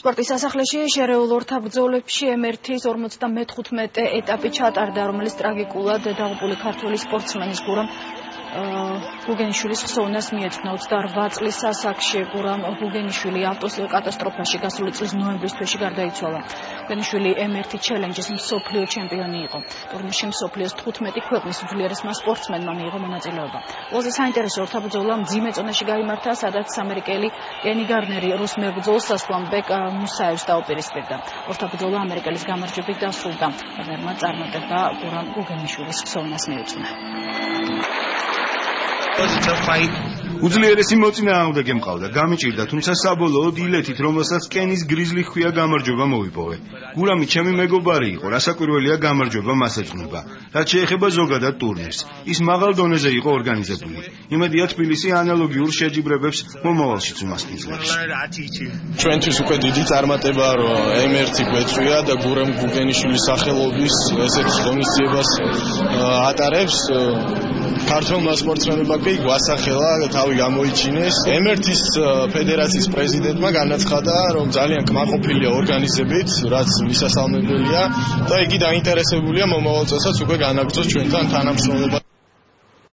სპორტის სასახლეში შერეულ ორთაბრძოლებში M1-ის 54 ეტაპი ჩატარდა, რომელიც ტრაგიკულად დაღუპული ქართველი სპორტსმენის გურამ გუგენიშვილის ხსოვნას მიეძღვნა. 28 წლის ასაკში გურამ გუგენიშვილი ავტოკატასტროფაში გასული წლის ნოემბრის თვეში გარდაიცვალა. გუგენიშვილი M1 ჩელენჯის მსოფლიო ჩემპიონი იყო. ტურნირში მსოფლიოს 15 ქვეყნის უძლიერესმა სპორტსმენმა მიიღო მონაწილეობა. ყველაზე საინტერესო ორთაბრძოლა მძიმე წონაში გაიმართა, სადაც ამერიკელი კენი გარნერი რუს მებრძოლს ასლანბეკ მუსაევს დაუპირისპირდა. ორთაბრძოლა ამერიკელის გამარჯვებით დასრულდა. გარნერმა წარმატება გურამ გუგენიშვილის ხსოვნას მიუძღვნა. უძლიერესი მოწინააღმდეგე მყავდა, გამიჭირდა, თუმცა საბოლოოდ ილეთით, რომელსაც კენის გრიზლი ხვია გამარჯვება მოიპოვე. გურამი ჩემი მეგობარი იყო, რასაკვირველია გამარჯვება მას ეძღვნება. რაც შეეხება ზოგადად ტურნირს, ის მაღალ დონეზე იყო ორგანიზებული. იმედია თბილისი ანალოგიურ შეჯიბრებებს მომავალშიც უმასპინძლებს. ჩვენთვის უკვე დიდი წარმატებაა, რომ M1 გვეწვია და გურამ გუგენიშვილის სახელობის ესეთ ღონისძიებას ატარებს. ქართველმა სპორტსმენებმა კი გვასახელა, თავი გამოიჩინეს. M1-ის ფედერაციის პრეზიდენტმა განაცხადა, რომ ძალიან კმაყოფილია ორგანიზებით, რაც მისასალმებელია და იგი დაინტერესებულია მომავალ წელსაც უკვე განაგრძოს ჩვენთან თანამშრომლობა.